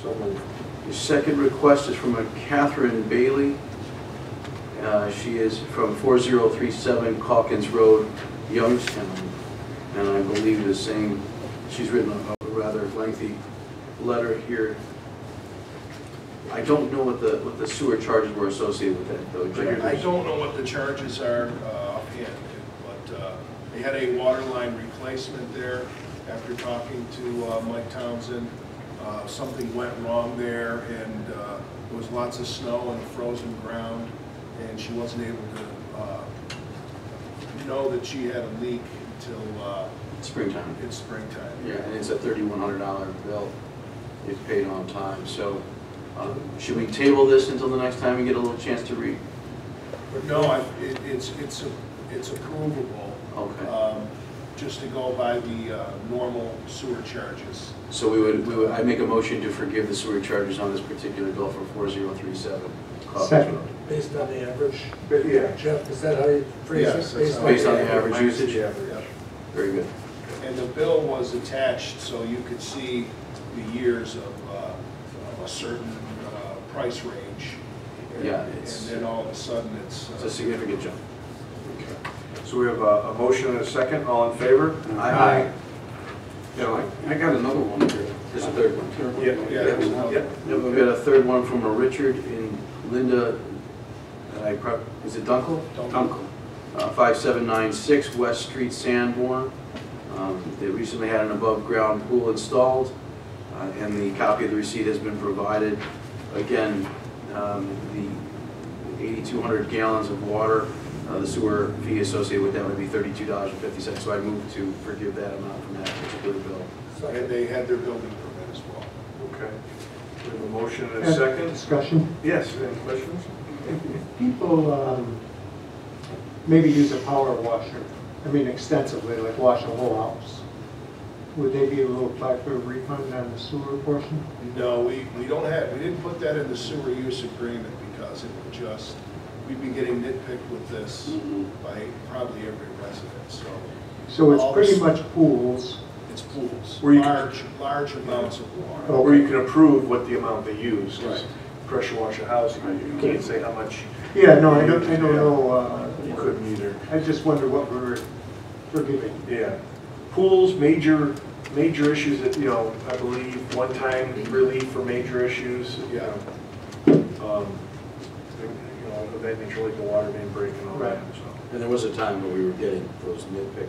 So moved. The second request is from a Catherine Bailey. She is from 4037 Calkins Road, Youngstown, and I believe the same. She's written a rather lengthy letter here. I don't know what the sewer charges were associated with that, though. I don't know what the charges are offhand, but they had a water line replacement there. After talking to Mike Townsend, something went wrong there, and there was lots of snow and frozen ground, and she wasn't able to know that she had a leak until springtime. It's springtime. Yeah, and it's a $3,100 bill. It's paid on time. So should we table this until the next time we get a little chance to read? No, it's approvable. Okay. Just to go by the normal sewer charges. So I'd make a motion to forgive the sewer charges on this particular bill for 4037. Second. Based on the average? Yeah. Jeff, is that how you phrase Yes, it? Based on the average usage? Yeah. Very good. And the bill was attached so you could see the years of a certain price range. Yeah, and then all of a sudden it's a significant jump. Okay. So we have a motion and a second. All in favor? Aye. Yeah. I got another one here. There's a third one. Yeah. We've got a third one from a Richard and Linda. Is it Dunkel? Dunkel. 5796 West Street, Sanborn. They recently had an above-ground pool installed, and the copy of the receipt has been provided. Again, the 8,200 gallons of water, the sewer fee associated with that would be $32.50. So I move to forgive that amount from that particular bill. And they had their building permit as well. Okay. We have a motion and a second. Discussion. Yes, any questions? If people maybe use a power washer, I mean extensively, like wash a whole house, would they be able to apply for a refund on the sewer portion? No, we didn't put that in the sewer use agreement because it would just, we'd be getting nitpicked with this by probably every resident, So it's pretty much pools. It's pools, Where you large amounts of water. Oh. Or you can approve what the amount they use. 'Cause Right. pressure wash a house, you can't say how much. Yeah, no, I don't know. You couldn't either. I just wonder what we're forgiving. Yeah. Pools, major issues that, I believe one-time relief for major issues. Yeah. Of that nature, like the water main break and all that. Right. So. And there was a time when we were getting those nitpick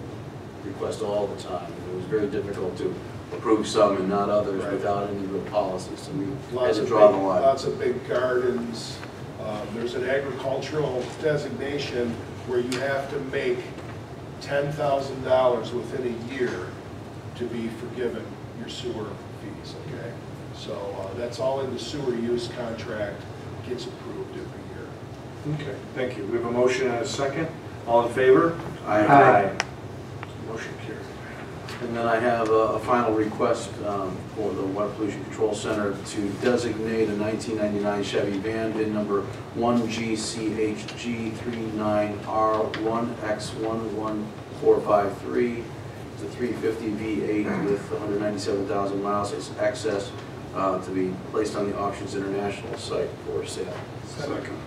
requests all the time. It was very difficult to approve some and not others without any real policy. So we had to draw the line. Lots of big gardens. There's an agricultural designation where you have to make $10,000 within a year to be forgiven your sewer fees, okay? So that's all in the sewer use contract, gets approved every year. Okay, thank you. We have a motion and a second. All in favor? Aye. Motion carried. And then I have a final request for the Water Pollution Control Center to designate a 1999 Chevy van, VIN number 1GCHG39R1X11453. It's a 350 V8 with 197,000 miles. It's excess to be placed on the Auctions International site for sale. Second.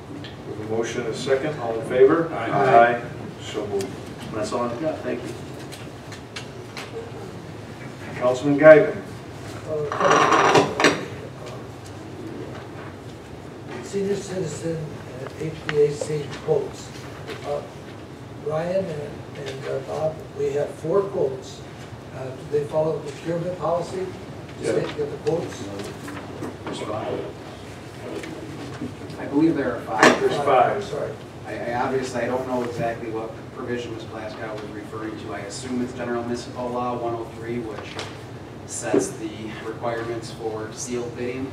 We have a motion and a second. All in favor? Aye. So moved. And that's all I've got. Thank you. Councilman Guyton. Senior citizen and HVAC quotes. Ryan and Bob, we have 4 quotes. Do they follow the procurement policy? Yeah. Get the quotes? There's 5. I believe there are 5. There's 5. Sorry. I obviously, I don't know exactly what provision Ms. Glasgow was referring to. I assume it's General Municipal Law 103, which sets the requirements for sealed bidding.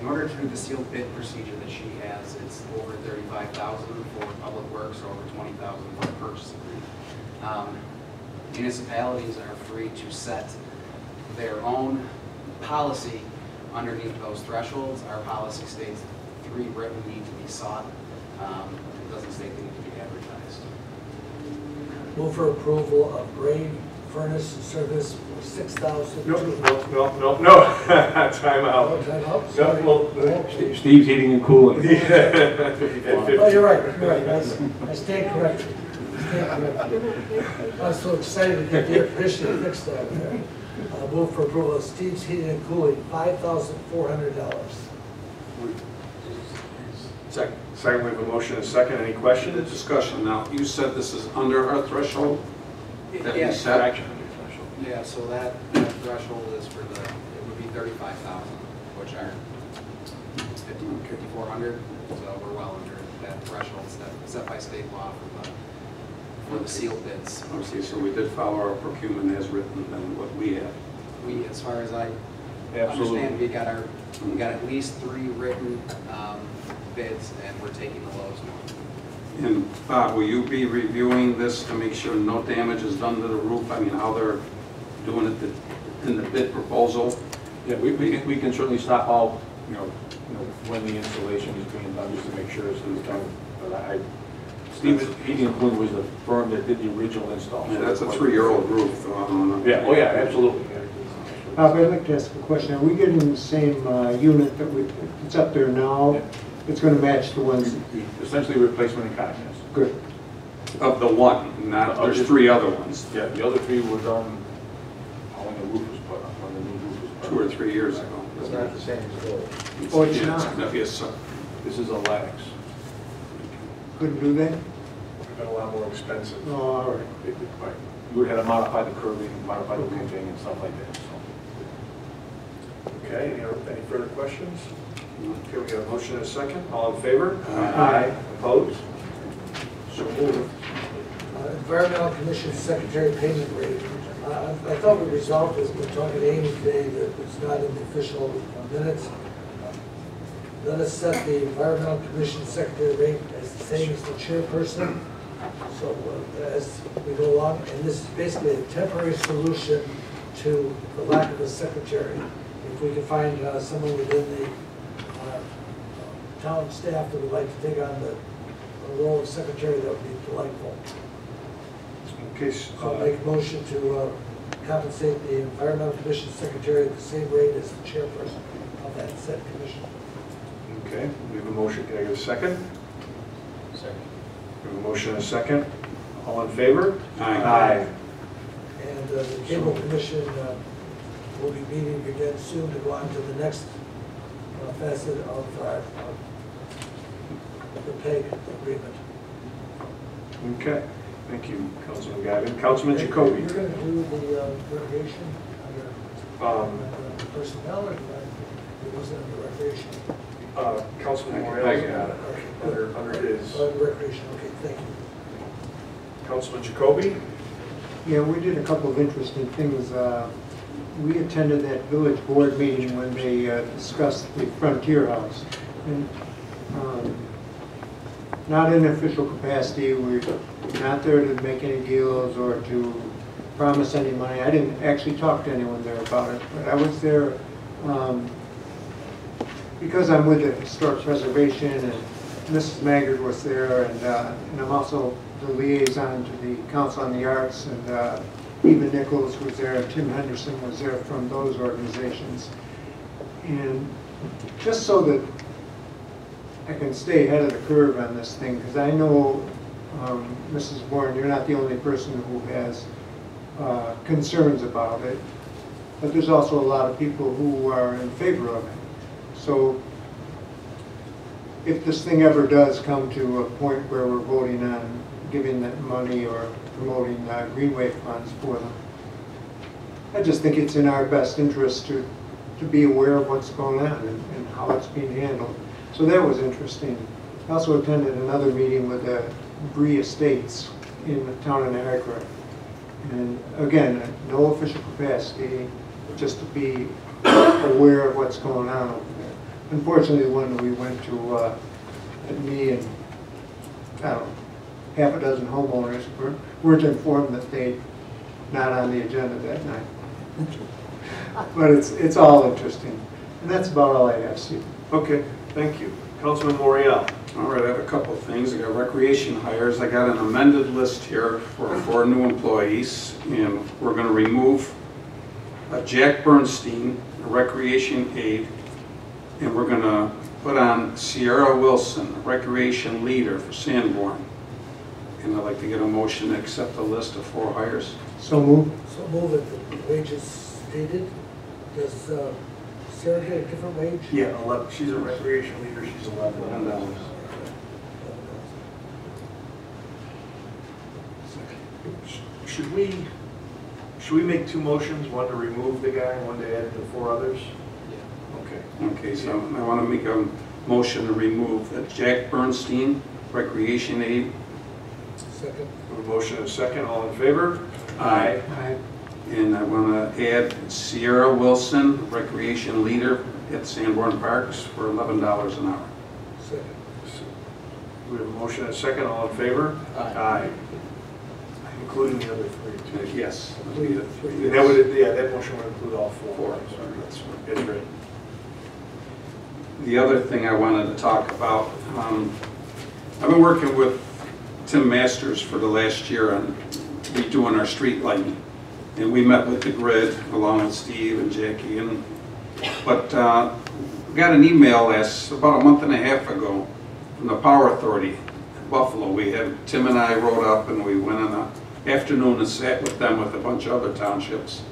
In order to do the sealed bid procedure that she has, it's over $35,000 for public works, or over $20,000 for purchase agreement. Municipalities are free to set their own policy underneath those thresholds. Our policy states 3 written need to be sought. It doesn't state they need to be advertised. Move for approval of Gray furnace and service for $6,000. No, time out. Oh, time out, No, sorry. well, Steve's Heating and Cooling. Oh, you're right. I stand corrected. I'm so excited to get the air conditioning fixed down there. Move for approval of Steve's Heating and Cooling, $5,400. Second. Second, we have a motion and a second. Any The questions? discussion now, you said this is under our threshold that we Yeah. set? Yeah, so that threshold is for the, it would be 35,000, which are 5,400, so we're well under that threshold set by state law for the sealed bids. Okay, so we did follow our procurement as written than what we have. We, as far as I Absolutely. understand, we got at least 3 written bids, and we're taking the lowest one. And Bob, will you be reviewing this to make sure no damage is done to the roof? I mean, how they're doing it in the bid proposal? Yeah, we can certainly stop all, when the installation is being done, just to make sure it's done. But Steve's Heating and Cooling was the firm that did the original install. Yeah, that's a 3-year-old roof, though. I don't know. Yeah, oh yeah, absolutely. Bob, I'd like to ask a question. Are we getting the same unit that it's up there now? Yeah. It's going to match the ones? Essentially replacement in kind, yes. Good. Of the one, not, there's 3 other ones, Yeah, the other 3 were done when the roof was put on, when the new roof was put 2 on. or 3 years ago. It's not the same as gold. Oh, it's Yeah, not? gonna be a sub. This is a Lennox. Couldn't do that? It's been a lot more expensive. Oh, all right. Right. You would have to modify the curving, modify the roofing and stuff like that, so. Okay, any further questions? Okay, we got a motion and a second. All in favor? Aye. Opposed? So moved. Environmental Commission Secretary payment rate. I thought we resolved this, we're talking to Amy today, that it's not in the official minutes. Let us set the Environmental Commission Secretary rate as the same as the chairperson. So as we go along, and this is basically a temporary solution to the lack of a secretary. If we can find someone within the town staff that would like to take on the role of secretary, that would be delightful. Okay, So I'll make a motion to compensate the Environmental Commission Secretary at the same rate as the chairperson of that said commission. okay, we have a motion. Can I get a second? Second. We have a motion and a second. All in favor? Aye. And the Cable Commission will be meeting again soon to go on to the next facet of the pay agreement. Okay, thank you, Councilman Gavin. Councilman Jacoby. You're going to do the recreation under personnel, or it wasn't under recreation? Councilman I Morales got got it under his. Under recreation, okay, thank you. Councilman Jacoby? Yeah, we did a couple of interesting things. We attended that village board meeting when they discussed the Frontier House. And not in official capacity, we're not there to make any deals or to promise any money. I didn't actually talk to anyone there about it, but I was there because I'm with the Historic Preservation, and Mrs. Maggard was there, and I'm also the liaison to the Council on the Arts, and Eva Nichols was there, and Tim Henderson was there from those organizations. And just so that I can stay ahead of the curve on this thing, because I know, Mrs. Warren, you're not the only person who has concerns about it, but there's also a lot of people who are in favor of it. So if this thing ever does come to a point where we're voting on giving that money or promoting Greenway funds for them, I just think it's in our best interest to be aware of what's going on and how it's being handled. So that was interesting. I also attended another meeting with the Bree Estates in the town of Niagara. And again, no official capacity, just to be aware of what's going on over there. Unfortunately, the one that we went to, me and, I don't know, half a dozen homeowners weren't informed that they're not on the agenda that night. But it's all interesting. And that's about all I have, Steve. Okay, thank you. Councilman Morial. All right, I have a couple of things. I got recreation hires. I got an amended list here for 4 new employees, and we're going to remove Jack Bernstein, a recreation aide, and we're going to put on Sierra Wilson, a recreation leader for Sanborn. And I'd like to get a motion to accept the list of 4 hires. So move. So move it, the wages stated. Does Sarah get a different wage? Yeah, 11, she's a recreation leader, she's $11. Should we make 2 motions, one to remove the guy and one to add the 4 others? Okay. Okay, so I want to make a motion to remove Jack Bernstein, recreation aide. Second. A motion and a second, all in favor? Aye. And I want to add Sierra Wilson, recreation leader at Sanborn Parks for $11 an hour. Second. We have a motion and a second, all in favor? Aye. Including the other 3 too. Yes. And that would, yeah, that motion would include all 4. That's right. That's right. The other thing I wanted to talk about, I've been working with Tim Masters for the last year on redoing our street lighting. And we met with the grid along with Steve and Jackie. But we got an email about a month and a half ago from the Power Authority in Buffalo. Tim and I rode up and we went on an afternoon and sat with them with a bunch of other townships.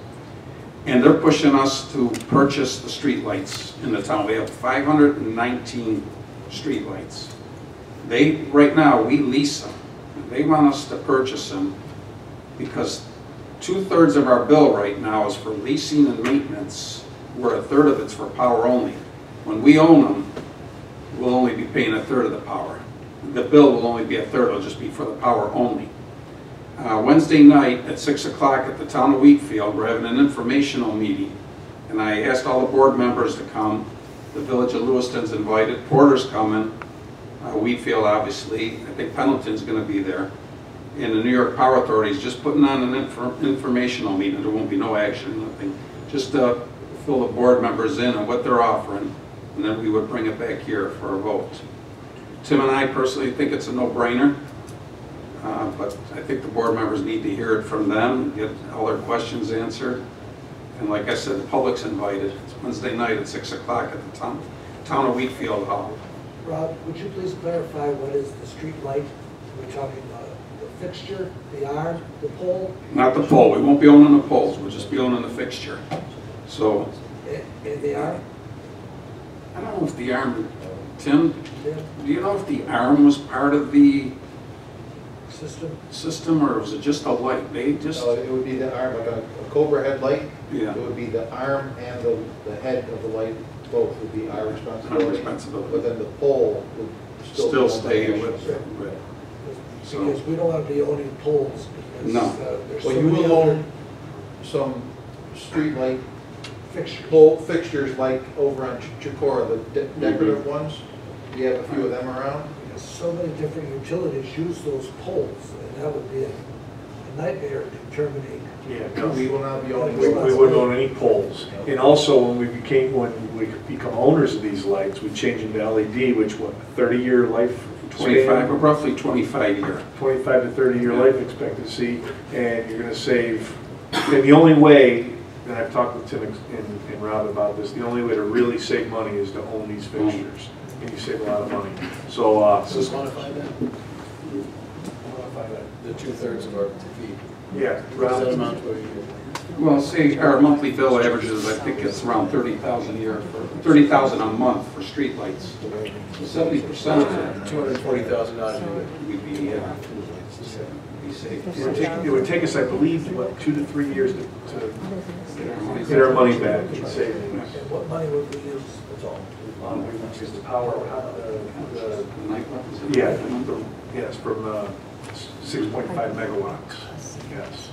And they're pushing us to purchase the street lights in the town. We have 519 street lights. Right now, we lease them. They want us to purchase them because 2/3 of our bill right now is for leasing and maintenance, where 1/3 of it's for power only. When we own them, we'll only be paying 1/3 of the power. The bill will only be 1/3, it'll just be for the power only. Wednesday night at 6 o'clock at the town of Wheatfield, we're having an informational meeting. And I asked all the board members to come. The village of Lewiston's invited, Porter's coming, Wheatfield obviously, I think Pendleton's going to be there. And the New York Power Authority is just putting on an informational meeting. There won't be no action, nothing. Just to fill the board members in on what they're offering, and then we would bring it back here for a vote. Tim and I personally think it's a no-brainer, but I think the board members need to hear it from them, get all their questions answered. And like I said, the public's invited. It's Wednesday night at 6 o'clock at the town of Wheatfield Hall. Rob, would you please clarify what is the street light? We're talking about the fixture, the arm, the pole? Not the pole. We won't be owning the poles. We'll just be owning the fixture. So, And the arm? I don't know if the arm, Tim, Yeah. do you know if the arm was part of the System? or was it just a light? They just, No, it would be the arm, like a Cobra headlight. yeah, It would be the arm and the head of the light, both would be our our responsibility. responsibility. But then the pole would still be Still owned by stay the with, national grid. Because we don't want to be owning poles because No. there's Well, so you many will other own some street light fixtures. pole fixtures like over on Chicora, the decorative ones. We have a few of them around. Because so many different utilities use those poles, and that would be a nightmare determining. Yeah, No, we will not be owning. we wouldn't own any poles. And also, when we become owners of these lights, we change into LED, which what, 30-year life? 25, or roughly 25 year. 25 to 30-year life expectancy, and you're going to save. And the only way, and I've talked with Tim and Rob about this, the only way to really save money is to own these fixtures, and you save a lot of money. So, Just modify that? Modify that, the 2/3 of our fee. yeah, What does that Rob. amount to a year? Well, say our monthly bill averages, I think it's around 30,000 a year, 30,000 a month for street lights. 70% of that $240,000 a year. would be saved. It would take us, I believe, what, 2 to 3 years to get our money back in savings. And what money would we use? That's all. We use the power, The yeah, yes, from 6.5 megawatts, yes.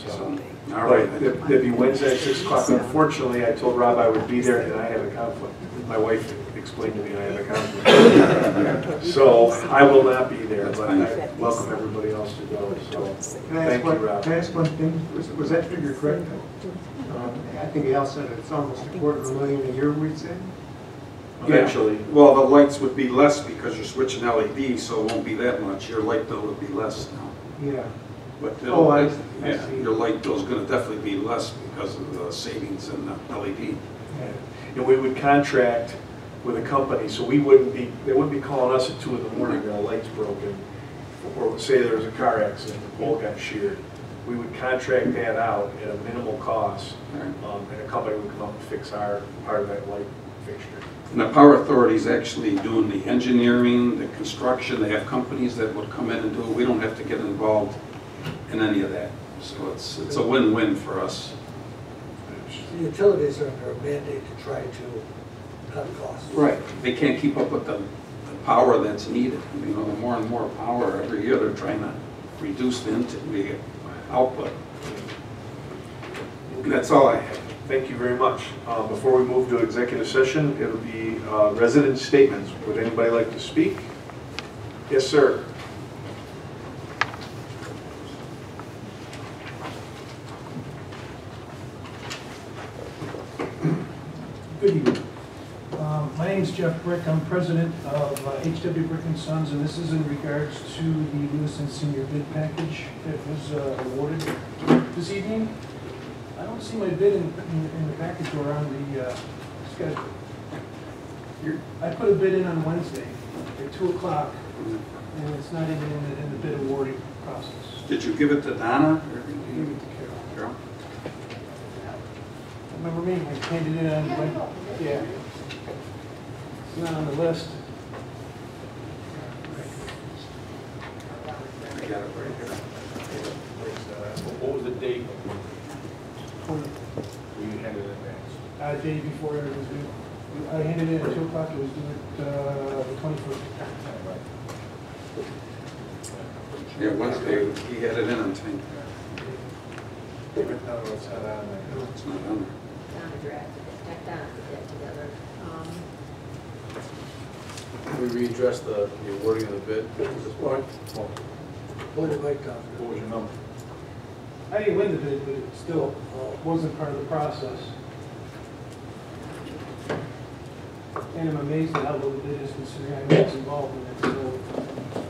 So, All right. That'd be Wednesday at 6 o'clock. Unfortunately, I told Rob I would be there, and I have a conflict. My wife explained to me I have a conflict. So I will not be there, but I welcome everybody else to go. So thank you, Rob. Can I ask one thing? Was that figure correct? I think Al said it's almost $250,000 a year, we'd say? eventually. Well, the lights would be less because you're switching LED, so it won't be that much. Your light bill would be less now. Yeah. But Oh, I yeah, see. your light bill's gonna definitely be less because of the savings in the LED. And we would contract with a company, so we wouldn't be, they wouldn't be calling us at 2 in the morning when a light's broken, or say there was a car accident, the pole got sheared. We would contract that out at a minimal cost, and a company would come up and fix our part of that light fixture. And the Power Authority's actually doing the engineering, the construction. They have companies that would come in and do it. We don't have to get involved in any of that. So it's a win-win for us. The utilities are under a mandate to try to cut costs. Right. They can't keep up with the power that's needed. You know, the more and more power every year, they're trying to reduce the output. That's all I have. Thank you very much. Before we move to executive session, it'll be resident statements. Would anybody like to speak? Yes, sir. Good evening. My name is Jeff Brick. I'm president of H.W. Brick & Sons, and this is in regards to the Lewiston Senior Bid Package that was awarded this evening. I don't see my bid in the package or on the schedule. I put a bid in on Wednesday at 2 o'clock, and it's not even in the bid awarding process. Did you give it to Donna? Or I gave it to Carol. Carol? Remember me? I handed it on Wednesday. Yeah. It's not on the list. I got it right here. What was the date When when you handed it back? day before it was due. I handed it at 2 o'clock, it was due at the 21st. Yeah, Wednesday, he had it in on time. No, it's not on there. It's not on there. Donna drafted it, Donna put that together. We readdressed the awarding of the bid at this point. Hold the mic down. What was your number? I didn't win the bid, but it still wasn't part of the process. And I'm amazed at how low the bid is considering I was involved in it, so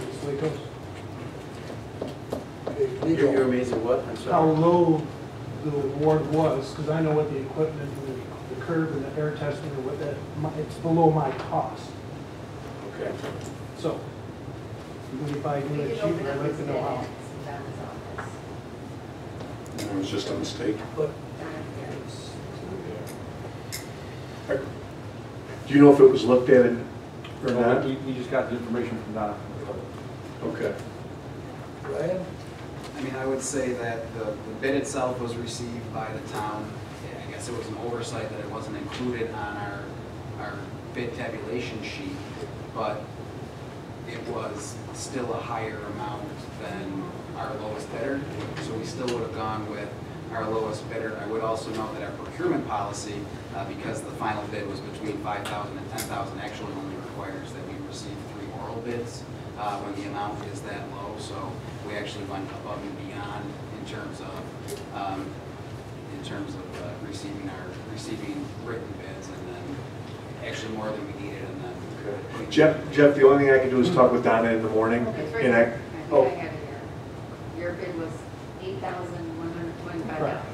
it's the way it goes. Okay, You're legal. amazed at what? I'm How sorry. low the award was, because I know what the equipment, and the curve and the air testing, and what that, it's below my cost. Okay. So, if I do it cheaper, I'd like to know how. It was just a mistake. But Do you know if it was looked at or not? We just got the information from Donna. Okay. Ryan? I mean, I would say that the bid itself was received by the town. I guess it was an oversight that it wasn't included on our bid tabulation sheet, but it was still a higher amount than our lowest bidder, so we still would have gone with our lowest bidder. I would also note that our procurement policy, because the final bid was between 5,000 and 10,000, actually only requires that we receive 3 oral bids when the amount is that low. So we actually went above and beyond in terms of receiving written bids, and then actually more than we needed, and then. Jeff, the only thing I can do is talk with Donna in the morning. Okay, it's right And here. I oh, think I have it here. Your bid was $8,125. Correct.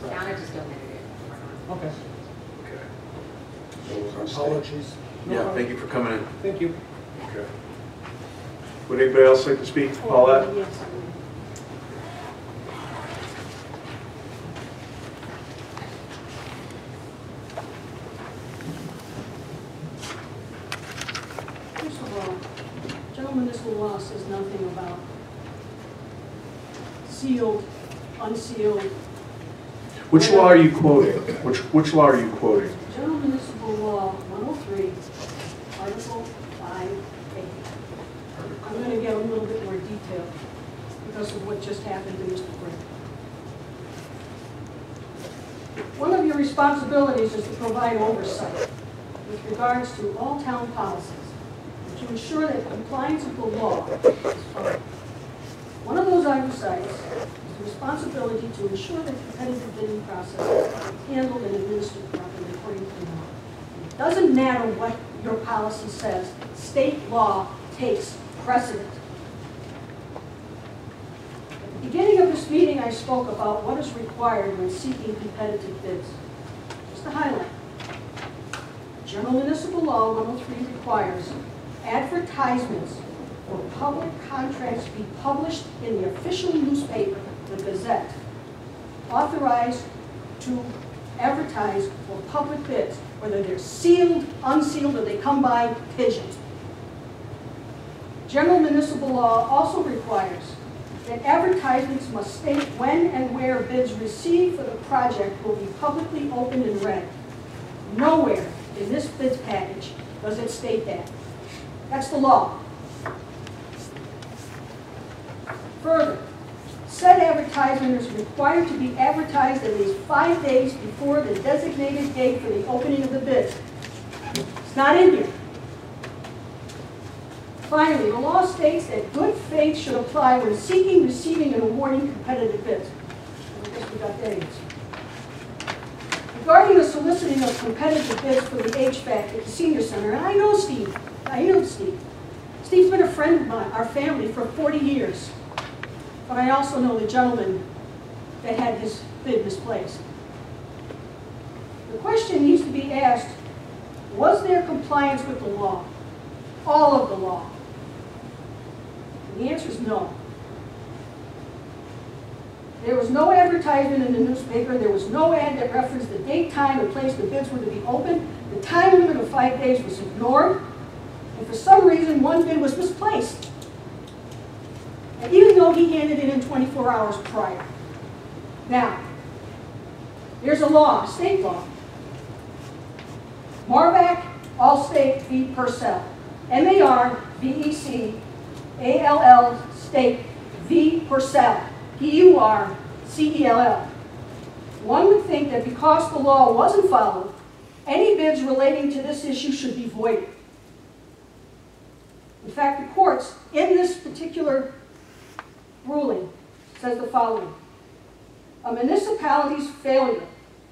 Donna just donated it. Okay. okay. So it was a mistake. Apologies. Yeah, thank you for coming in. Thank you. Okay. Would anybody else like to speak? Paulette? Yes. First of all, general municipal law says nothing about sealed, unsealed. Which law are you quoting? Which law are you quoting? General municipal law 103, Article 5A. I'm going to get a little bit more detail because of what just happened to Mr. Brick. One of your responsibilities is to provide oversight with regards to all town policies and to ensure that compliance with the law is followed. One of those oversights is the responsibility to ensure that competitive bidding process is handled and administered properly according to the law. Doesn't matter what your policy says, state law takes precedent. At the beginning of this meeting, I spoke about what is required when seeking competitive bids. Just to highlight, General Municipal Law 103 requires advertisements for public contracts be published in the official newspaper, the Gazette, authorized to advertise for public bids, whether they're sealed, unsealed, or they come by pigeon. General Municipal Law also requires that advertisements must state when and where bids received for the project will be publicly opened and read. Nowhere in this bids package does it state that. That's the law. Further, said advertisement is required to be advertised at least 5 days before the designated date for the opening of the bid. It's not in here. Finally, the law states that good faith should apply when seeking, receiving, and awarding competitive bids. I guess we got that answer. Regarding the soliciting of competitive bids for the HVAC at the senior center, and I know Steve. I know Steve. Steve's been a friend of mine, our family, for 40 years. But I also know the gentleman that had his bid misplaced. The question needs to be asked, was there compliance with the law? All of the law? And the answer is no. There was no advertisement in the newspaper. There was no ad that referenced the date, time, and place the bids were to be opened. The time limit of 5 days was ignored. And for some reason, one bid was misplaced. And even though he handed it in 24 hours prior. Now, there's a law, state law. Marvac, Allstate v. Purcell. M-A-R-V-E-C-A-L-L, State v. Purcell. P-U-R-C-E-L-L. One would think that because the law wasn't followed, any bids relating to this issue should be voided. In fact, the courts, in this particular ruling, says the following. A municipality's failure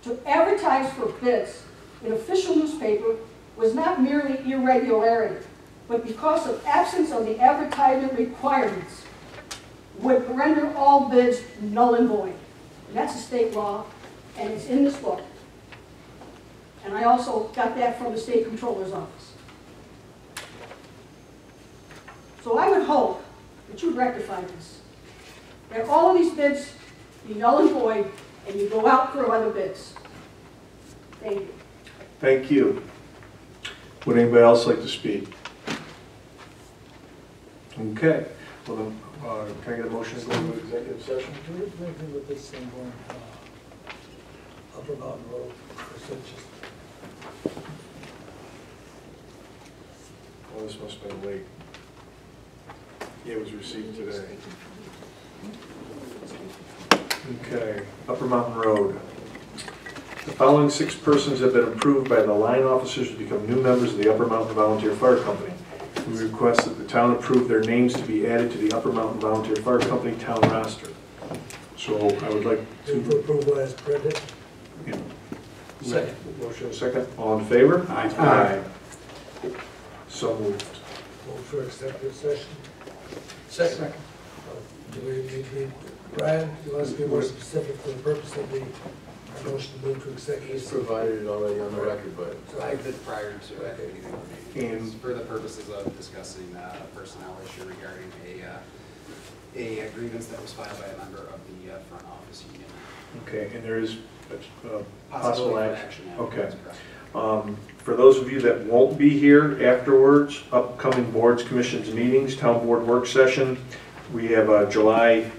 to advertise for bids in official newspaper was not merely irregularity, but because of absence of the advertisement requirements, would render all bids null and void. And that's a state law, and it's in this book. And I also got that from the state controller's office. So I would hope that you'd rectify this. That all of these bids be null and void, and you go out for other bids. Thank you. Thank you. Would anybody else like to speak? Okay. Well, then, can I get a motion to go into executive session? Do we do anything with this thing going Upper Mountain Road? Or is it just Oh, this must have been late. Yeah, it was received today. Okay, Upper Mountain Road. The following 6 persons have been approved by the line officers to become new members of the Upper Mountain Volunteer Fire Company. We request that the town approve their names to be added to the Upper Mountain Volunteer Fire Company town roster. So I would like to... move for approval as printed? Yeah. Second. Motion second. All in favor? Aye. Aye. So moved. Move for executive session? Second. Do we need, Brian, you want us to be more specific for the purpose of the motion to move to executive? He's provided it already on the record, but I did prior to that meeting. And For the purposes of discussing a personnel issue regarding a grievance that was filed by a member of the front office union. okay, and there is possible Possibility of action. action. Okay. That's correct. For those of you that won't be here afterwards, upcoming boards, commissions, meetings, town board work session, we have a July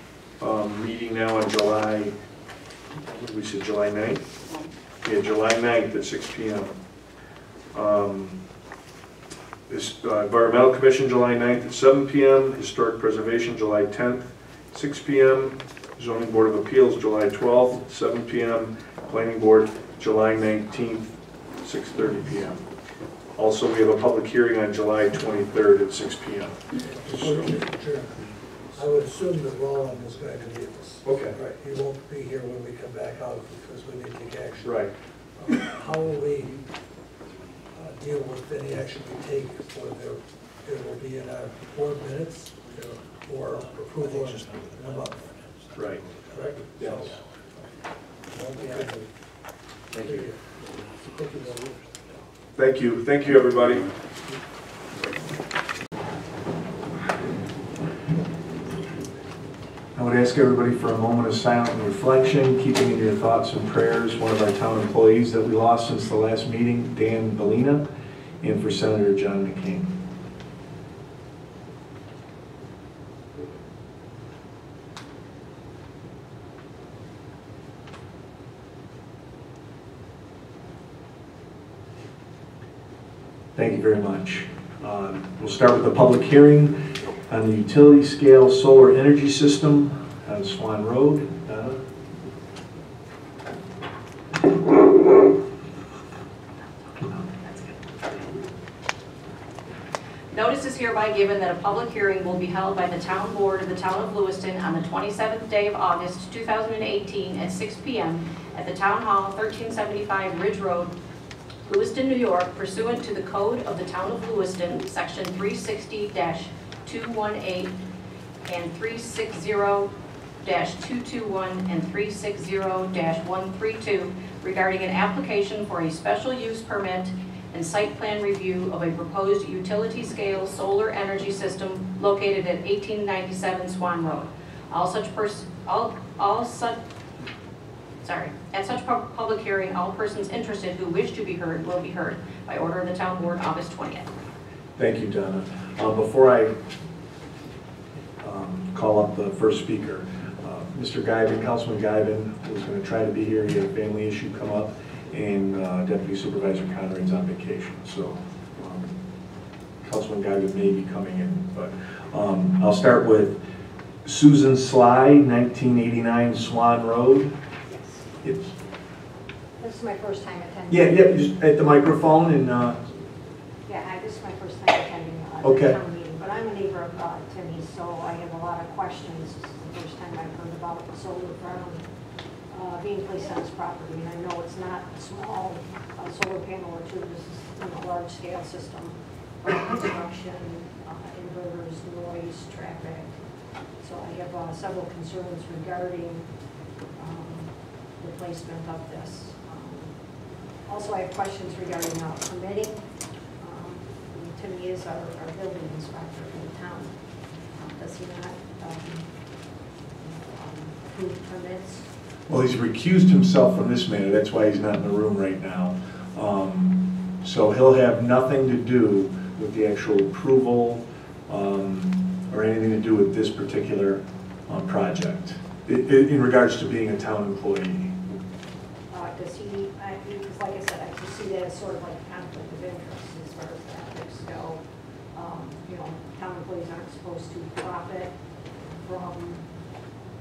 meeting now on July, what did we say, July 9th? Yeah, July 9th at 6 p.m. This Environmental Commission, July 9th at 7 p.m. Historic Preservation, July 10th, 6 p.m. Zoning Board of Appeals, July 12th, 7 p.m. Planning Board, July 19th, 6:30 p.m. Also, we have a public hearing on July 23rd at 6 p.m. I would assume that Roland is going to be with us. Okay. Right, he won't be here when we come back out because we need to take action. Right. How will we if any action we take, whether it will be in our board minutes or approval in a month. Right. Correct? Yes. Thank you. Thank you. Thank you, everybody. I would ask everybody for a moment of silent reflection, keeping in your thoughts and prayers one of our town employees that we lost since the last meeting, Dan Bellina, and for Senator John McCain. Thank you very much. We'll start with the public hearing on the utility scale solar energy system on Swan Road. Donna? Notice is hereby given that a public hearing will be held by the Town Board of the Town of Lewiston on the 27th day of August 2018 at 6 p.m. at the Town Hall, 1375 Ridge Road, Lewiston, New York, pursuant to the Code of the Town of Lewiston, Section 360-218 and 360-221 and 360-132 regarding an application for a special use permit and site plan review of a proposed utility scale solar energy system located at 1897 Swan Road. At such public hearing, all persons interested who wish to be heard will be heard by order of the Town Board, August 20th. Thank you, Donna. Before I call up the first speaker, Mr. Guyben, Councilman Guyben, was going to try to be here. He had a family issue come up, and Deputy Supervisor Conrad's on vacation. So Councilman Guyben may be coming in, but I'll start with Susan Sly, 1989 Swan Road. Yes. This is my first time attending. Yeah, just at the microphone and. Yeah, this is my first time attending the town meeting, but I'm a neighbor of Timmy's, so I have a lot of questions. This is the first time I've heard about the solar farm being placed on his property, and I know it's not a small solar panel or two. This is a large scale system for construction, inverters, noise, traffic. So I have several concerns regarding the placement of this. Also, I have questions regarding permitting. Timmy is our building inspector in the town. Does he not approve permits? Well, he's recused himself from this matter. That's why he's not in the room right now. So he'll have nothing to do with the actual approval or anything to do with this particular project in regards to being a town employee. Does he, because like I said, I just see that as sort of like a conflict of interest as far as the ethics go. You know, town employees aren't supposed to profit from,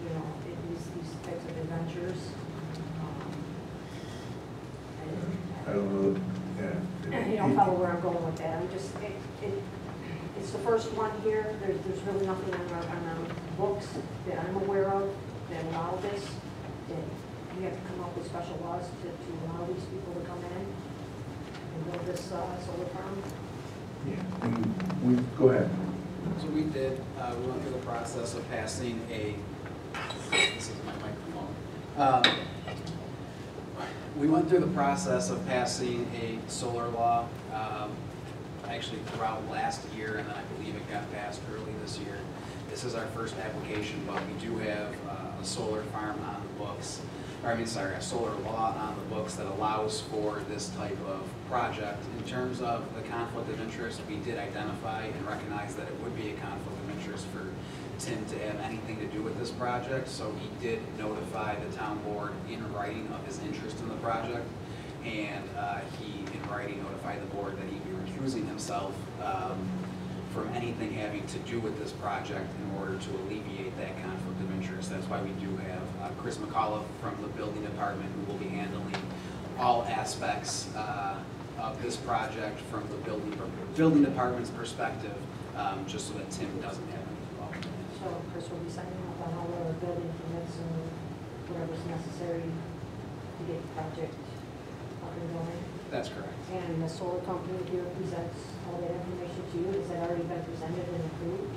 you know, these types of adventures. I don't know. Yeah. You don't follow where I'm going with that. I'm just, it's the first one here. There's really nothing on our books that I'm aware of that allow this. That we have to come up with special laws to allow these people to come in and build this solar farm. Yeah. And go ahead. So we did, we went through the process of passing this is my microphone. We went through the process of passing a solar law, actually throughout last year, and then I believe it got passed early this year. This is our first application, but we do have a solar farm on the books, or a solar law on the books that allows for this type of project. In terms of the conflict of interest, we did identify and recognize that it would be a conflict of interest for Tim to have anything to do with this project, so he did notify the town board in writing of his interest in the project, and he in writing notified the board that he'd be recusing himself from anything having to do with this project in order to alleviate that conflict of interest. That's why we do have Chris McAuliffe from the building department who will be handling all aspects of this project from the building department's perspective, just so that Tim doesn't have any involvement. So Chris will be signing up on all the building permits and whatever's necessary to get the project and going? That's correct. And the solar company here presents all that information to you? Has that already been presented and approved?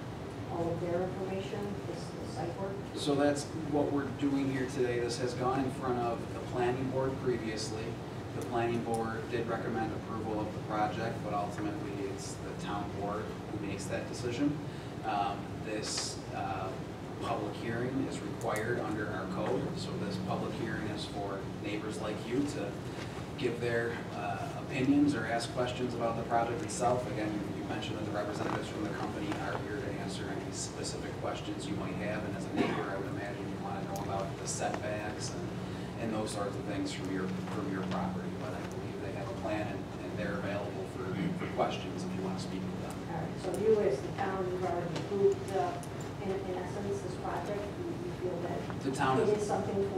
All of their information, this site work? So that's what we're doing here today. This has gone in front of the planning board previously. The planning board did recommend approval of the project, but ultimately it's the town board who makes that decision. This public hearing is required under our code, so this public hearing is for neighbors like you to give their opinions or ask questions about the project itself. Again, you mentioned that the representatives from the company are here to answer any specific questions you might have, and as a neighbor, I would imagine you want to know about the setbacks and those sorts of things from your property. But I believe they have a plan and they're available for questions if you want to speak with them. All right, so you as the town, you've already approved, in essence, this project? You feel that The town it is, is something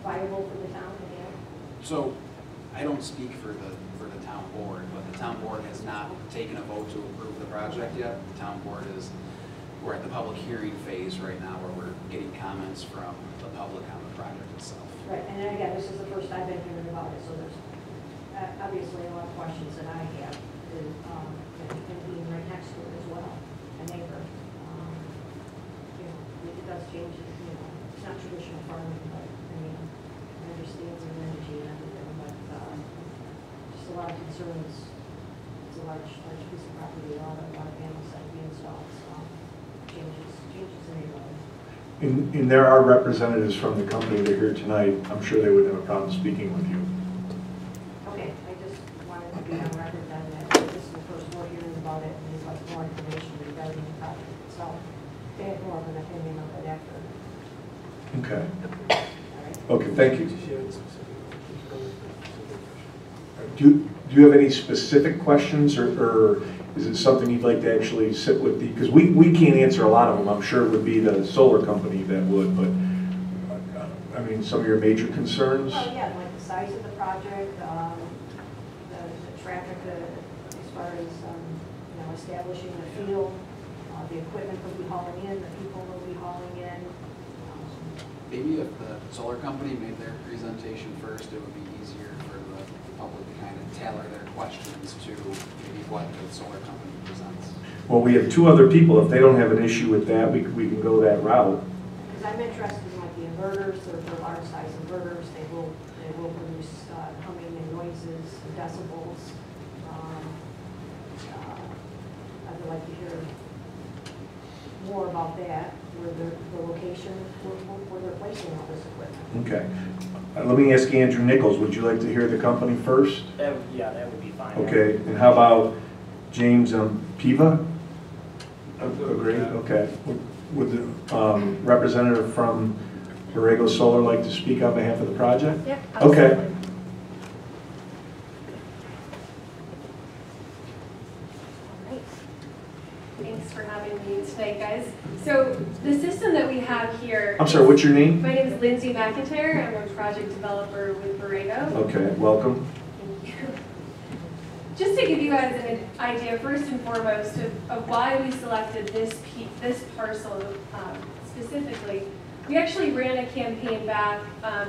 viable for the town to have? so I don't speak for the town board, but the town board has not taken a vote to approve the project yet. The town board we're at the public hearing phase right now where we're getting comments from the public on the project itself. Right, and again, this is the first I've been hearing about it, so there's obviously a lot of questions that I have, and being right next to it as well, a neighbor. You know, it does change, you know, it's not traditional farming, but I mean, I understand the energy and everything, but just a lot of concerns. It's a large piece of property, a lot of panels that be installed, so changes the neighborhood. And there are representatives from the company that are here tonight. I'm sure they wouldn't have a problem speaking with you. Okay, I just wanted to be on record then that this is the first we're hearing about it, and we'd like more information regarding the project itself. They have more of an opinion of it after. Okay. All right. Okay, thank you. Do you have any specific questions, or is it something you'd like to actually sit with the, because we can't answer a lot of them. I'm sure it would be the solar company that would, but I mean, some of your major concerns? Well, yeah, like the size of the project, the traffic, as far as, you know, establishing the field, the equipment they'll be hauling in, the people they'll be hauling in. Maybe if the solar company made their presentation first, it would be easier for the public to kind of tailor their questions to maybe what the solar company presents. Well, we have two other people. If they don't have an issue with that, we can go that route. Because I'm interested in like the inverters, they're large size inverters, they will produce humming and noises, and decibels. I would like to hear more about that, where the location, where they're placing all this equipment. Okay. Let me ask Andrew Nichols, would you like to hear the company first? Yeah, that would be fine. Okay, and how about James Piva? Agree, okay. Would the representative from Borrego Solar like to speak on behalf of the project? Yeah, absolutely. Okay. Thanks for having me tonight, guys. So the system that we have here... I'm sorry, what's your name? My name is Lindsay McIntyre. I'm a project developer with Borrego. Okay, welcome. Thank you. Just to give you guys an idea, first and foremost, of why we selected this parcel specifically, we actually ran a campaign back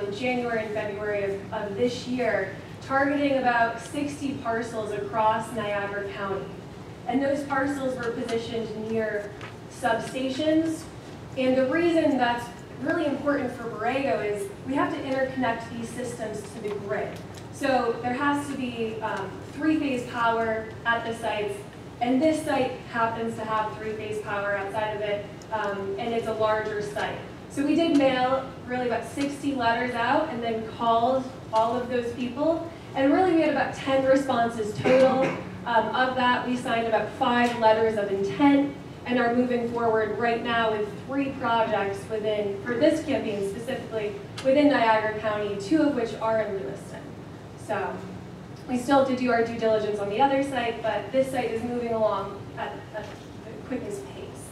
in January and February of this year, targeting about 60 parcels across Niagara County. And those parcels were positioned near substations. And the reason that's really important for Borrego is we have to interconnect these systems to the grid. So there has to be three-phase power at the sites. And this site happens to have three-phase power outside of it, and it's a larger site. So we did mail really about 60 letters out and then called all of those people. And really we had about 10 responses total. Of that, we signed about 5 letters of intent and are moving forward right now with 3 projects for this campaign specifically, within Niagara County, 2 of which are in Lewiston. So we still have to do our due diligence on the other site, but this site is moving along at the quickest pace.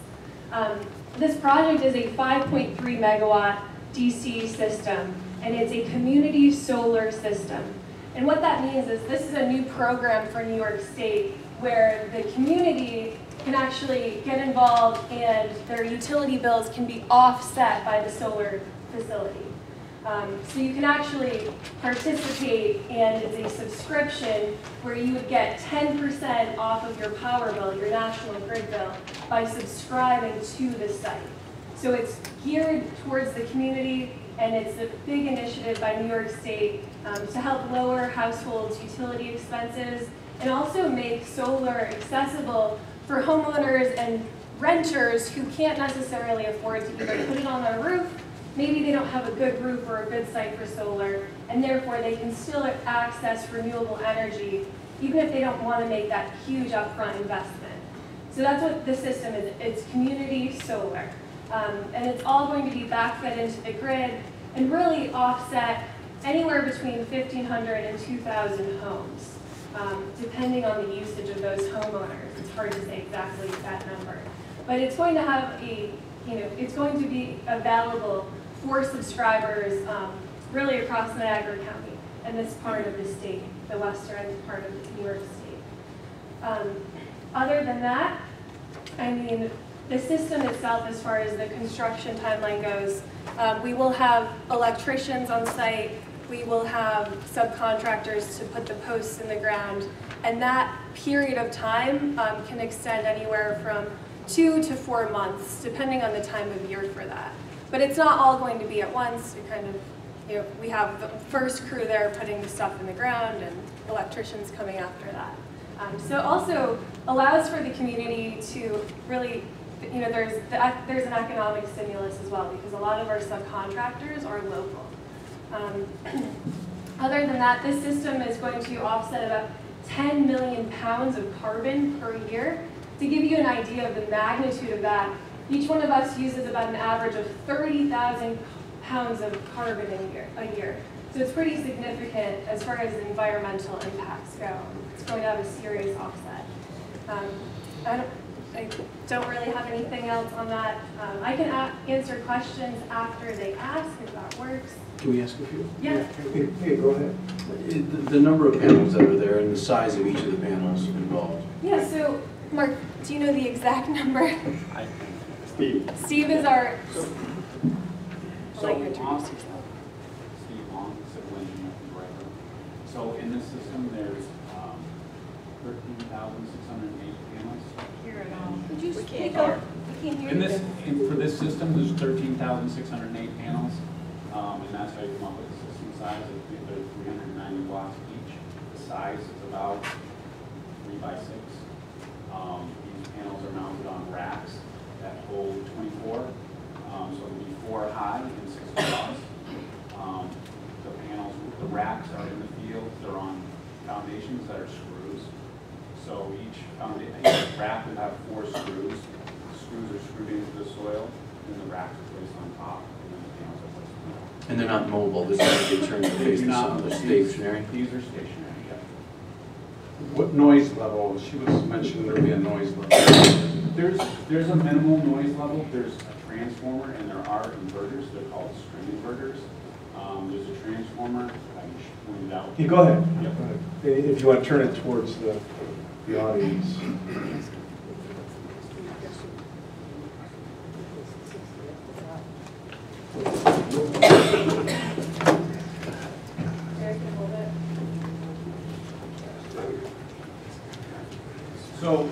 This project is a 5.3 megawatt DC system, and it's a community solar system. And what that means is this is a new program for New York State where the community can actually get involved and their utility bills can be offset by the solar facility. So you can actually participate, and it's a subscription where you would get 10% off of your power bill, your national grid bill, by subscribing to the site. So it's geared towards the community, and it's a big initiative by New York State to help lower households' utility expenses and also make solar accessible for homeowners and renters who can't necessarily afford to either put it on their roof. Maybe they don't have a good roof or a good site for solar, and therefore they can still access renewable energy even if they don't want to make that huge upfront investment. So that's what the system is. It's community solar. And it's all going to be backfed into the grid and really offset anywhere between 1,500 and 2,000 homes, depending on the usage of those homeowners. It's hard to say exactly that number. But it's going to have it's going to be available for subscribers really across Niagara County and this part of the state, the western part of New York State. Other than that, I mean, the system itself, as far as the construction timeline goes, we will have electricians on site, we will have subcontractors to put the posts in the ground, and that period of time can extend anywhere from 2 to 4 months, depending on the time of year for that. But it's not all going to be at once. It kind of, we have the first crew there putting the stuff in the ground and electricians coming after that. So it also allows for the community to really, there's an economic stimulus as well, because a lot of our subcontractors are local. Other than that, this system is going to offset about 10 million pounds of carbon per year. To give you an idea of the magnitude of that, each one of us uses about an average of 30,000 pounds of carbon a year. So it's pretty significant as far as environmental impacts go. It's going to have a serious offset. I don't really have anything else on that. I can answer questions after they ask, if that works. Can we ask a few? Yeah. Hey, go ahead. The number of panels that are there and the size of each of the panels involved. Yeah, so Mark, do you know the exact number? Steve. Steve is our... So, Steve Long, civil engineer from Brighton. So in this system, there's 13,608 panels. Hear it all. Could you We speak up? We can't hear you. For this system, there's 13,608 panels, and that's how you come up with the system size. They're 390 watts each. The size is about 3 by 6. These panels are mounted on racks that hold 24. So it'll be 4 high and 6 across. The panels, the racks are in the field. They're on foundations that are screws. So each rack will have 4 screws. The screws are screwed into the soil, and the racks are placed on top, and then the panels are placed on top. And they're not mobile. This is how they turn to face the sun. They're stationary. These are stationary, yeah. What noise level? She was mentioning there'd be a noise level. There's a minimal noise level. There's a transformer, and there are inverters. They're called string inverters. There's a transformer. I just pointed out. Yeah, go ahead. Yeah. Go ahead. If you want to turn it towards the audience. So,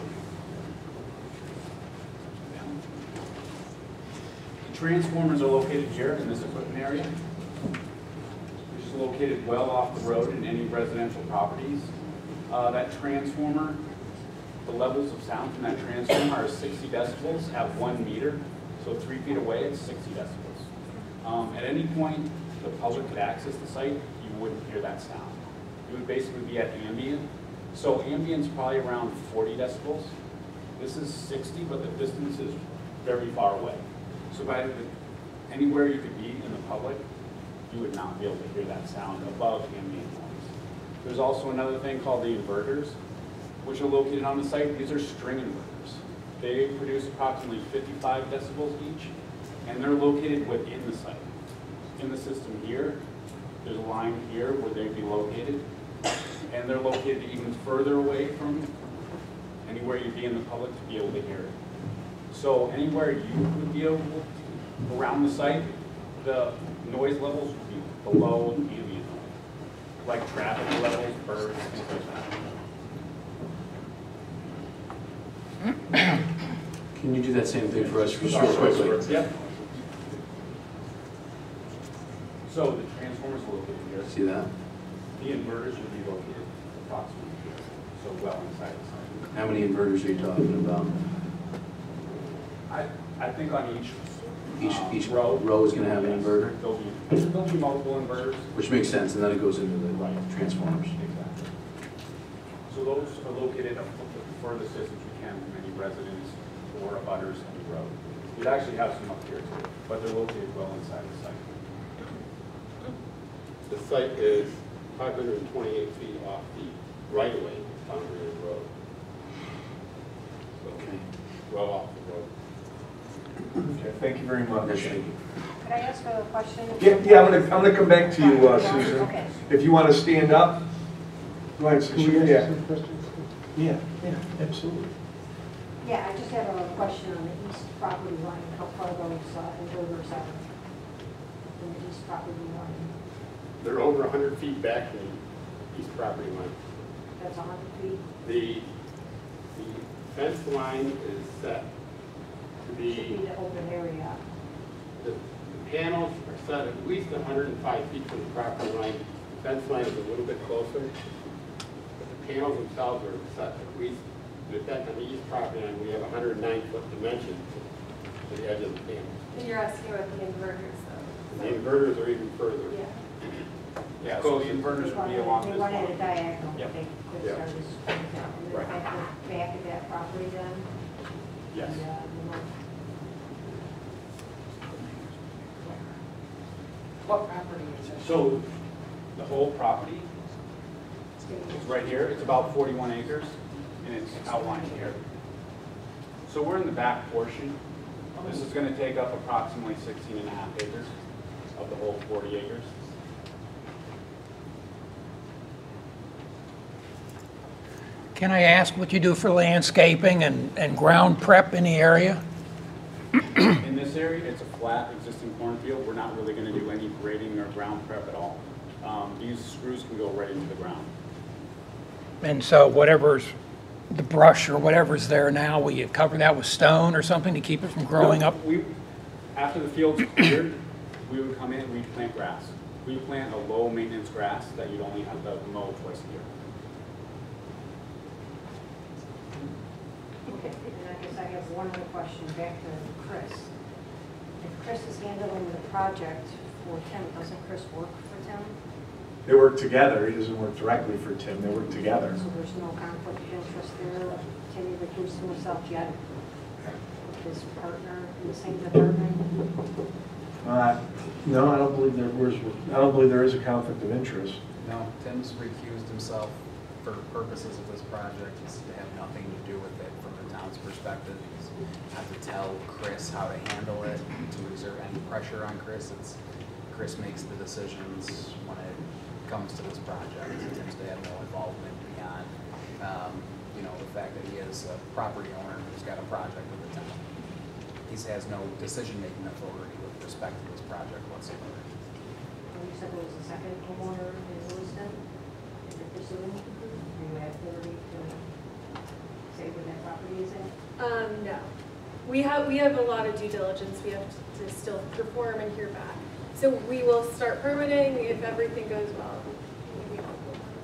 transformers are located here in this equipment area, which is located well off the road in any residential properties. That transformer, the levels of sound from that transformer are 60 decibels at 1 meter. So 3 feet away, it's 60 decibels. At any point, the public could access the site, you wouldn't hear that sound. It would basically be at ambient. So ambient's probably around 40 decibels. This is 60, but the distance is very far away. So anywhere you could be in the public, you would not be able to hear that sound above ambient noise. There's also another thing called the inverters, which are located on the site. These are string inverters. They produce approximately 55 decibels each, and they're located within the site. In the system here, there's a line here where they'd be located, and they're located even further away from anywhere you'd be in the public to be able to hear it. So anywhere you would be able to, around the site, The noise levels would be below ambient noise, like traffic levels, birds, things like that. Can you do that same thing for us just real quickly? Yep. So the transformers are located here. See that? The inverters would be located approximately here, so well inside the site. How many inverters are you talking about? I think on Each row is going to have an inverter, there'll be multiple inverters. which makes sense, and then it goes into the transformers. Exactly. So those are located the furthest distance we can from any residents or abutters on the road. We'd actually have some up here too, but they're located well inside the site. The site is 528 feet off the right-of-way boundary of the road. Okay. Well off the road. Okay, thank you very much. Yes, thank you. Could I ask a question? Yeah, I'm gonna come back to you, Susan. Okay. If you want to stand up, go ahead, Can we Susan. ask Yeah. some questions? Yeah, absolutely. Yeah, I just have a question on the east property line, how far those inverters are from the east property line. They're over 100 feet back from the east property line. That's 100 feet? The fence line is set to Should be be, the open area. the panels are set at least 105 feet from the property line. The fence line is a little bit closer, but the panels themselves are set at least, in fact, on the east property line, we have 109-foot dimension to the edge of the panel. And you're asking about the inverters though. And the inverters are even further. Yeah. Yeah, so the inverters would be along They this run at a line. diagonal, Yep. they Yeah. start this point down. And then Right. at the back of that property then? Yes. the north. What property is it? So the whole property is right here. It's about 41 acres, and it's outlined here. So we're in the back portion. This is going to take up approximately 16 and a half acres of the whole 40 acres. Can I ask what you do for landscaping and ground prep in the area? In this area, it's a flat existing cornfield. We're not really going to do any grading or ground prep at all. These screws can go right into the ground. And so whatever's the brush or whatever's there now, will you cover that with stone or something to keep it from growing up? After the field's cleared, we would come in and we'd plant grass. We plant a low maintenance grass that you'd only have to mow twice a year. Okay, and I guess I have one other question back to Chris. If Chris is handling the project for Tim, doesn't Chris work for Tim? They work together. He doesn't work directly for Tim. They work together. So there's no conflict of interest there? Tim recused himself yet with his partner in the same department? No, I don't believe there is a conflict of interest. No, Tim's recused himself for purposes of this project. He's to have nothing to do with it from the town's perspective. He's not to tell Chris how to handle it, to exert any pressure on Chris. Chris makes the decisions when it comes to this project. Tim's to have no involvement beyond, the fact that he is a property owner who's got a project with the town. He has no decision-making authority with respect to this project whatsoever. And you said there was a second homeowner in Lewiston that you're pursuing? Do you have authority to say where that property is at? No. We have a lot of due diligence we have to still perform and hear back. So we will start permitting if everything goes well.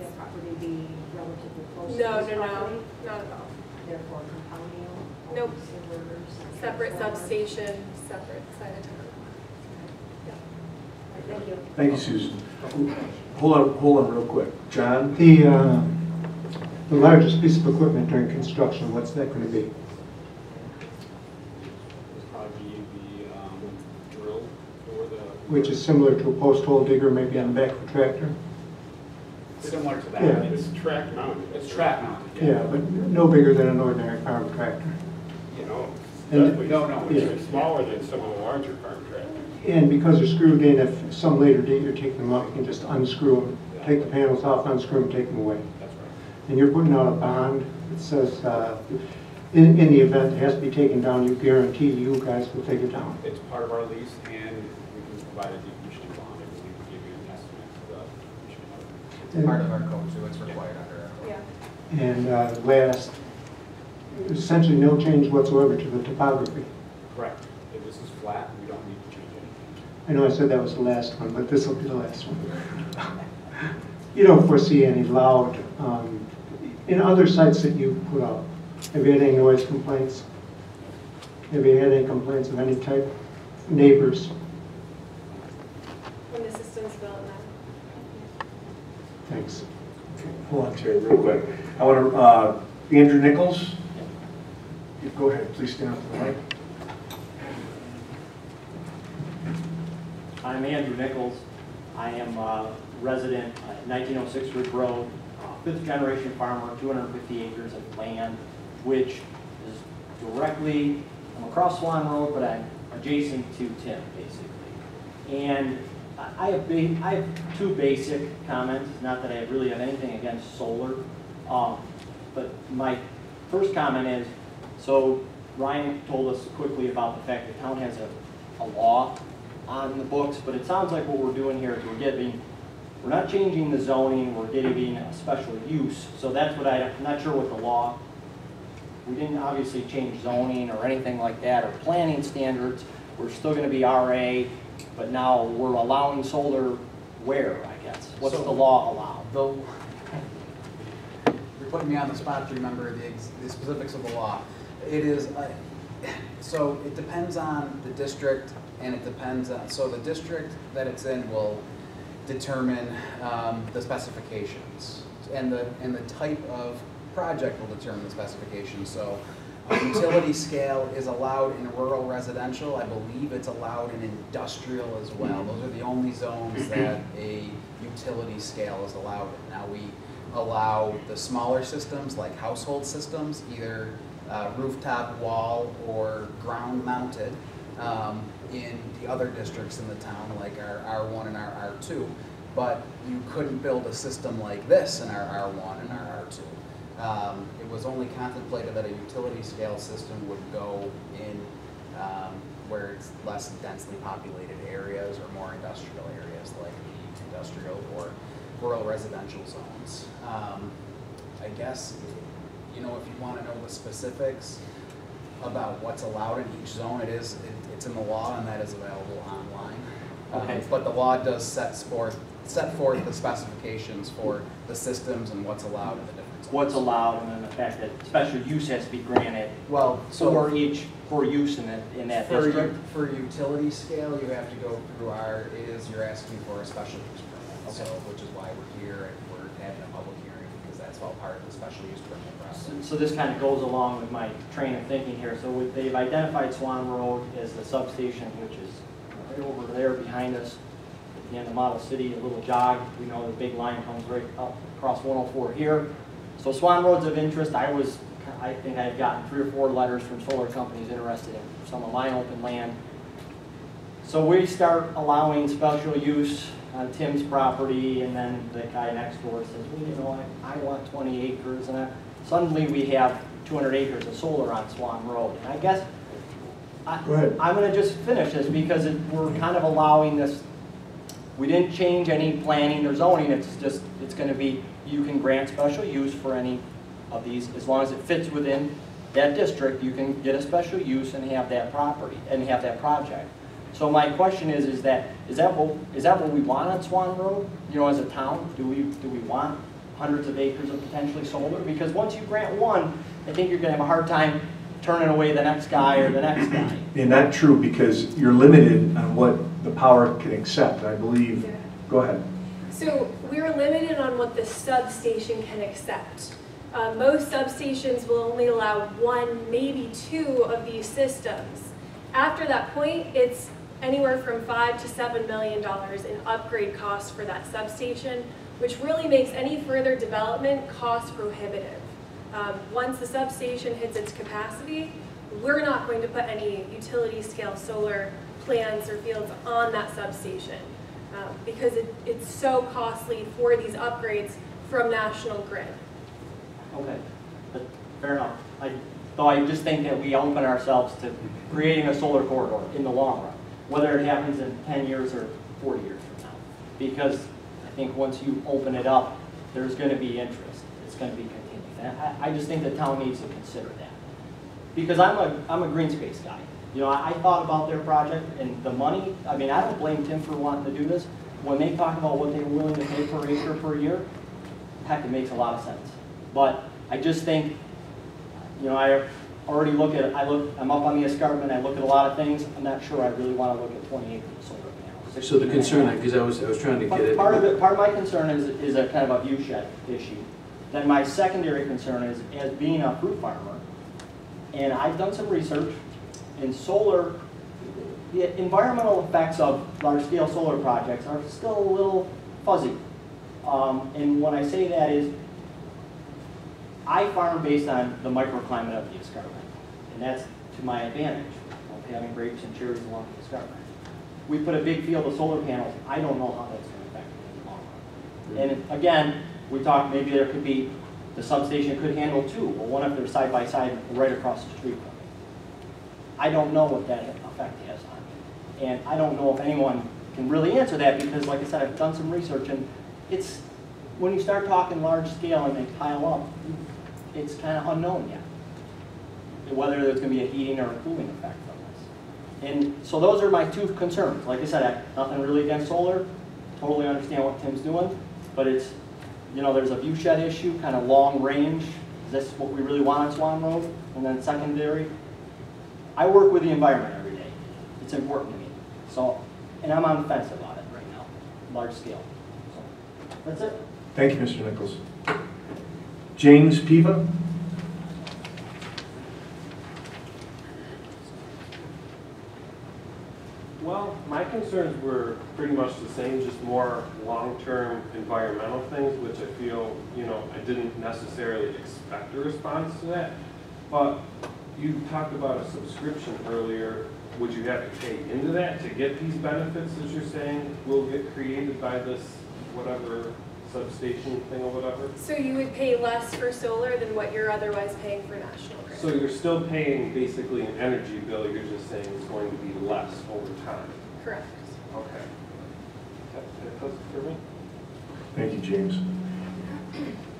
That property be relatively close to No, this property? not at all. Therefore, compounding? Nope. Inverters? Separate substation, separate side of town. Thank you. Thank you, Susan. Hold on real quick. John? The largest piece of equipment during construction, what's that going to be? It's probably the drill for the... Which is similar to a post hole digger, maybe on the back of a tractor? Similar to that. Yeah. It's track mounted. It's track mounted. Yeah, but no bigger than an ordinary farm tractor. You know, And- definitely No. it's smaller than some of the larger farm tractors. And because they're screwed in, if some later date you're taking them out, you can just unscrew them, take the panels off, unscrew them, take them away. That's right. And you're putting out a bond that says, in the event it has to be taken down, you guarantee you guys will take it down. It's part of our lease, and we can provide a decommissioning bond, and we would give you an estimate of the decommissioning of it. It's part of our code, so it's required under our code. Yeah. And last, essentially no change whatsoever to the topography. Correct. If this is flat, we don't need to change anything. I know I said that was the last one, but this will be the last one. You don't foresee any loud, in other sites that you put up, have you had any noise complaints? Have you had any complaints of any type? Neighbors? When the system's built now. Thanks. Okay, hold on, Terry, real quick. I want to, Andrew Nichols. Go ahead, please stand up to the mic. I'm Andrew Nichols. I am a resident at 1906 Ridge Road, fifth generation farmer, 250 acres of land, which is directly, I'm across Swan Road, but I'm adjacent to Tim, basically. And I have two basic comments, not that I really have anything against solar, but my first comment is, so Ryan told us quickly about the fact that town has a law on the books, but it sounds like what we're doing here is we're not changing the zoning, we're giving a special use. So that's what I'm not sure what the law, we didn't obviously change zoning or anything like that, or planning standards. We're still going to be RA, but now we're allowing solar where, I guess? What's the law allow? You're putting me on the spot to remember the specifics of the law. It is, so it depends on the district, and it depends on, so the district that it's in will determine the specifications, and the type of project will determine the specifications. So utility scale is allowed in rural residential. I believe it's allowed in industrial as well. Those are the only zones that a utility scale is allowed in. Now we allow the smaller systems like household systems, either rooftop, wall, or ground mounted in the other districts in the town, like our R1 and our R2. But you couldn't build a system like this in our R1 and our R2. It was only contemplated that a utility scale system would go in where it's less densely populated areas or more industrial areas, like the industrial or rural residential zones. I guess, you know, if you want to know the specifics about what's allowed in each zone, it's in the law, and that is available online. Okay. But the law does set forth the specifications for the systems and what's allowed in the different zones. What's allowed, and then the fact that special use has to be granted for use in that district. For utility scale, you have to go through you're asking for a special use permit. Okay. So, which is why we're here and we're having a public hearing, because that's all part of the special use permit process. So this kind of goes along with my train of thinking here. So they've identified Swan Road as the substation, which is right over there behind us. At the end of Model City, a little jog. We know the big line comes right up across 104 here. So Swan Road's of interest. I think I've gotten 3 or 4 letters from solar companies interested in some of my open land. So we start allowing special use on Tim's property, and then the guy next door says, well, you know, I want 20 acres, and suddenly we have 200 acres of solar on Swan Road. And I guess I'm going to just finish this because we're kind of allowing this. We didn't change any planning or zoning. It's going to be, you can grant special use for any of these as long as it fits within that district. You can get a special use and have that property and have that project. So my question is that what we want on Swan Road? You know, as a town, do we want hundreds of acres of potentially solar? Because once you grant one, I think you're going to have a hard time turning away the next guy or the next guy. And not true, because you're limited on what the power can accept, I believe. Yeah. Go ahead. So we're limited on what the substation can accept. Most substations will only allow 1, maybe 2 of these systems. After that point, it's anywhere from $5 to $7 million in upgrade costs for that substation, which really makes any further development cost prohibitive. Once the substation hits its capacity, we're not going to put any utility scale solar plants or fields on that substation because it's so costly for these upgrades from National Grid. Okay, but fair enough. Though I just think that we open ourselves to creating a solar corridor in the long run. whether it happens in 10 years or 40 years from now. Because I think once you open it up, there's going to be interest. It's going to be continued. And I just think the town needs to consider that. Because I'm a green space guy. You know, I thought about their project and the money. I mean, I don't blame Tim for wanting to do this. When they talk about what they're willing to pay per acre per year, heck, it makes a lot of sense. But I just think, you know, I already look at, I'm up on the escarpment, I look at a lot of things. I'm not sure I really want to look at 20 acres of solar panels. So the concern, because I was trying to get it. Part of my concern is a kind of a view shed issue. Then my secondary concern is, as being a fruit farmer, and I've done some research, in solar, the environmental effects of large-scale solar projects are still a little fuzzy. And when I say that is, I farm based on the microclimate of the escarpment, and that's to my advantage of having grapes and cherries along the escarpment. We put a big field of solar panels. I don't know how that's going to affect it in the long run. And again, we talked maybe there could be, the substation could handle two. Well, what if they're side by side right across the street from me? I don't know what that effect has on me. And I don't know if anyone can really answer that because, like I said, I've done some research, and it's, when you start talking large scale and they pile up, it's kind of unknown yet, whether there's going to be a heating or a cooling effect from this. And so those are my two concerns. Like I said, I have nothing really against solar. Totally understand what Tim's doing, but it's, you know, there's a view shed issue, kind of long range. Is this what we really want on Swan Road? And then secondary, I work with the environment every day. It's important to me. So, and I'm on the fence about it right now, large scale. So, that's it. Thank you, Mr. Nichols. James Piva? Well, my concerns were pretty much the same, just more long-term environmental things, which I feel, you know, I didn't necessarily expect a response to that. But you talked about a subscription earlier. Would you have to pay into that to get these benefits that you're saying will get created by this whatever substation thing or whatever? So you would pay less for solar than what you're otherwise paying for National Grid? So you're still paying basically an energy bill, you're just saying it's going to be less over time? Correct. Okay. That does it for me. Thank you, James.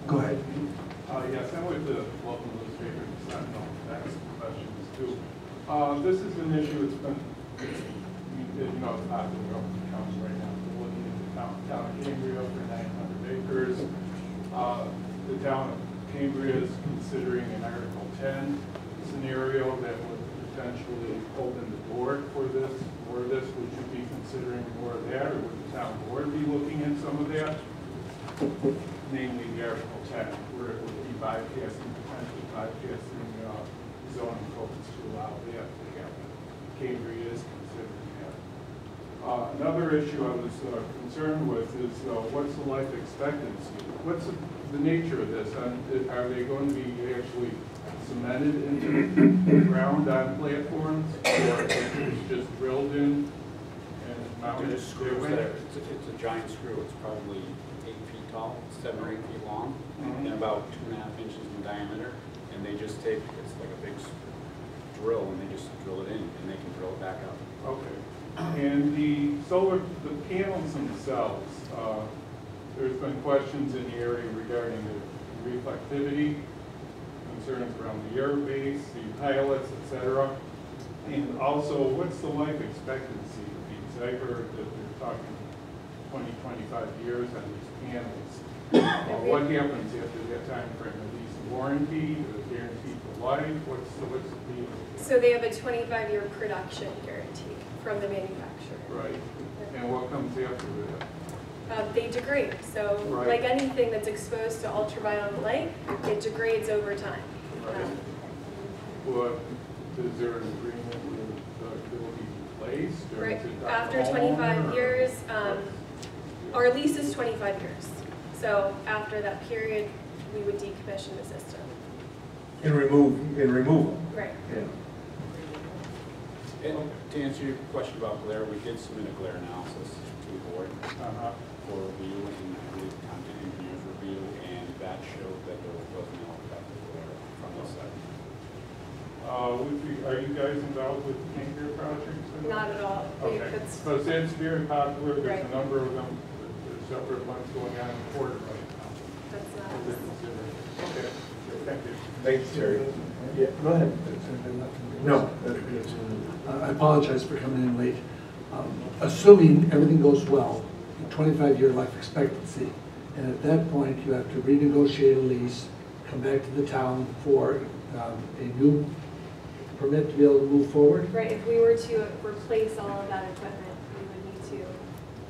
Go ahead. Yes, I would welcome those papers. I know that's questions too. This is an issue that's been, you know, it's not going up in the county right now. We're looking at the town of Cambria for 900 acres. The town of Cambria is considering an Article 10 scenario that would potentially open the door for this. Would you be considering more of that, or would the town board be looking at some of that? Namely the Article 10, where it would be bypassing, potentially bypassing zoning codes to allow that to happen. Cambria is considering that. Another issue I was concerned with is what's the life expectancy? What's the nature of this? Are they going to be actually cemented into the ground on platforms, or is it just drilled in and mounted? There's screws there. It's a giant screw. It's probably 8 feet tall, 7 or 8 feet long, and about 2.5 inches in diameter. And they just take, it's like a big drill, and they just drill it in, and they can drill it back out. Okay. And the panels themselves, there's been questions in the area regarding the reflectivity, concerns around the air base, the pilots, etc. And also, what's the life expectancy of these? I heard that they're talking 20, 25 years on these panels. What happens after that time frame? Are these warranted? Are they guaranteed for life? What's the deal? So they have a 25-year production guarantee from the manufacturer. Right. And what comes after that? They degrade. So Right. like anything that's exposed to ultraviolet light, it degrades over time. Right. Well, is there an agreement with it will be replaced? Or Right. is it After all 25 or- years, our lease is 25 years. So after that period, we would decommission the system. In removal. Right. Yeah. And to answer your question about glare, we did submit a glare analysis to the board for review, and I believe content engineers review, and that showed that there was no effect of glare from the site. Are you guys involved with tanker projects? Not at all. Okay, so it's very popular, there's Right. a number of them, there's separate ones going on in Porter right now. That's not. Is it considered? Okay, thank you. Thank you, Terry. Yeah, go ahead. No. I apologize for coming in late. Assuming everything goes well, 25-year life expectancy, and at that point, you have to renegotiate a lease, come back to the town for a new permit to be able to move forward. Right, if we were to replace all of that equipment, we would need to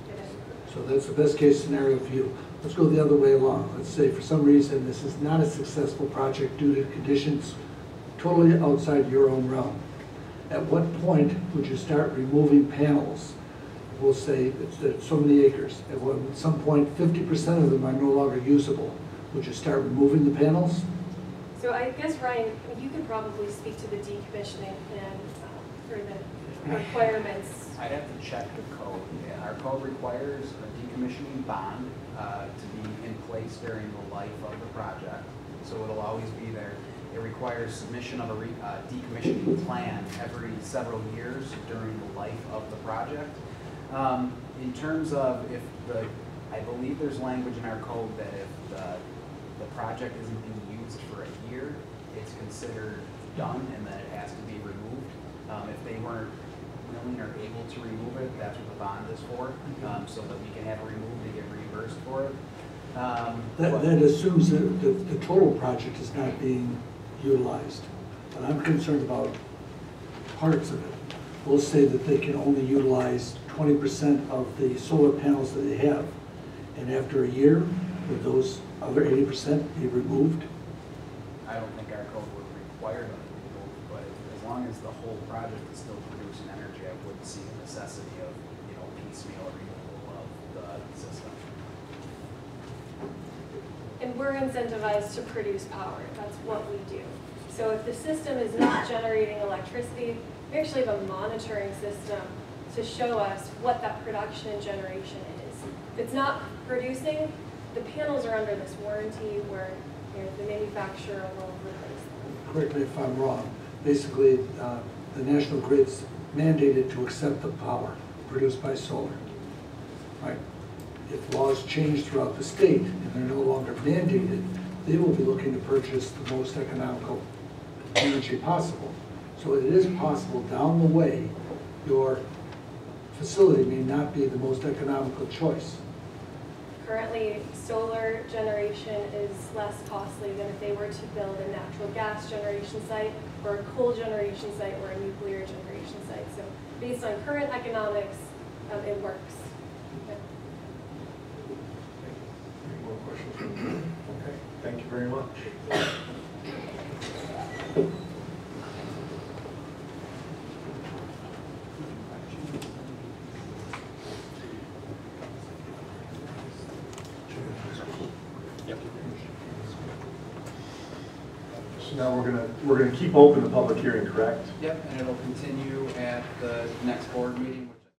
get it. So that's the best case scenario for you. Let's go the other way along. Let's say for some reason this is not a successful project due to conditions totally outside your own realm. At what point would you start removing panels? We'll say it's so many acres. At some point, 50% of them are no longer usable. Would you start removing the panels? So I guess, Ryan, you could probably speak to the decommissioning plan for the requirements. I'd have to check the code. Yeah, our code requires a decommissioning bond to be in place during the life of the project, so it'll always be there. It requires submission of a decommissioning plan every several years during the life of the project. In terms of I believe there's language in our code that if the project isn't being used for a year, it's considered done and that it has to be removed. If they weren't willing or able to remove it, that's what the bond is for, so that we can have it removed and get reimbursed for it. That assumes that the total project is not being utilized. But I'm concerned about parts of it. We'll say that they can only utilize 20% of the solar panels that they have. And after a year, would those other 80% be removed? I don't think our code would require them to be removed, but as long as the whole project is still producing energy, I wouldn't see the necessity of, piecemeal removal of the system. And we're incentivized to produce power. That's what we do. So if the system is not generating electricity, we actually have a monitoring system to show us what that production and generation is. If it's not producing, the panels are under this warranty where the manufacturer will replace them. Correct me if I'm wrong. Basically, the National Grid's mandated to accept the power produced by solar. Right? If laws change throughout the state and they're no longer mandated, they will be looking to purchase the most economical energy possible. So it is possible down the way your facility may not be the most economical choice. Currently, solar generation is less costly than if they were to build a natural gas generation site or a coal generation site or a nuclear generation site. So based on current economics, it works. Any more questions? Okay, thank you very much. So now we're gonna keep open the public hearing, correct? Yep, and it'll continue at the next board meeting.